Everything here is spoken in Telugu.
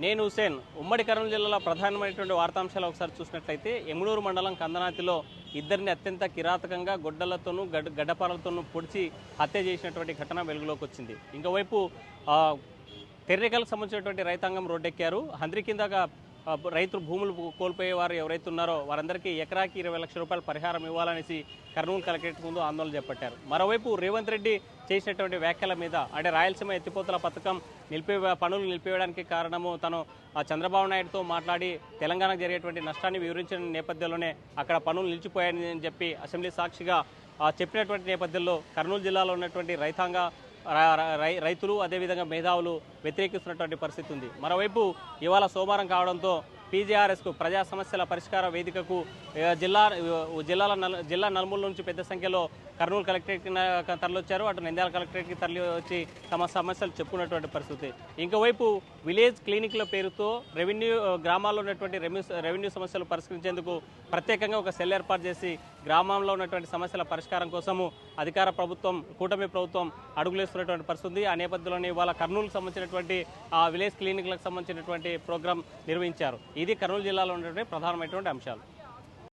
నేను హుసేన్. ఉమ్మడి కర్నూలు జిల్లాలో ప్రధానమైనటువంటి వార్తాంశాలు ఒకసారి చూసినట్లయితే ఎమునూరు మండలం కందనాతిలో ఇద్దరిని అత్యంత కిరాతకంగా గొడ్డలతోనూ గడ్డపారలతోనూ పొడిచి హత్య చేసినటువంటి ఘటన వెలుగులోకి వచ్చింది. ఇంకోవైపు తెర్రెకలకు సంబంధించినటువంటి రైతాంగం రోడ్డెక్కారు. హంద్రి కిందగా రైతులు భూములు కోల్పోయే వారు ఎవరైతే ఉన్నారో వారందరికీ ఎకరాకి 20 లక్షల రూపాయల పరిహారం ఇవ్వాలనేసి కర్నూలు కలెక్టరేట్ ముందు ఆందోళన చేపట్టారు. మరోవైపు రేవంత్ రెడ్డి చేసినటువంటి వ్యాఖ్యల మీద అంటే రాయలసీమ ఎత్తిపోతల పథకం పనులు నిలిపివేయడానికి కారణము తను చంద్రబాబు నాయుడుతో మాట్లాడి తెలంగాణకు జరిగేటువంటి నష్టాన్ని వివరించిన నేపథ్యంలోనే అక్కడ పనులు నిలిచిపోయాయని చెప్పి అసెంబ్లీ సాక్షిగా చెప్పినటువంటి నేపథ్యంలో కర్నూలు జిల్లాలో ఉన్నటువంటి రైతులు అదేవిధంగా మేధావులు వ్యతిరేకిస్తున్నటువంటి పరిస్థితి ఉంది. మరోవైపు ఇవాళ సోమవారం కావడంతో పీజీఆర్ఎస్కు ప్రజా సమస్యల పరిష్కార వేదికకు జిల్లా నలుమూల నుంచి పెద్ద సంఖ్యలో కర్నూలు కలెక్టరేట్కి తరలివచ్చారు. అటు నంద్యాల కలెక్టరేట్కి తరలి వచ్చి తమ సమస్యలు చెప్పుకున్నటువంటి పరిస్థితి. ఇంకోవైపు విలేజ్ క్లినిక్ల పేరుతో గ్రామాల్లో ఉన్నటువంటి రెవెన్యూ సమస్యలు పరిష్కరించేందుకు ప్రత్యేకంగా ఒక సెల్ ఏర్పాటు చేసి గ్రామంలో ఉన్నటువంటి సమస్యల పరిష్కారం కోసము అధికార ప్రభుత్వం కూటమి ప్రభుత్వం అడుగులేస్తున్నటువంటి పరిస్థితి. ఆ నేపథ్యంలోనే ఇవాళ కర్నూలుకు సంబంధించినటువంటి విలేజ్ క్లినిక్లకు సంబంధించినటువంటి ప్రోగ్రాం నిర్వహించారు. ఇది కర్నూలు జిల్లాలో ఉన్నటువంటి ప్రధానమైనటువంటి అంశాలు.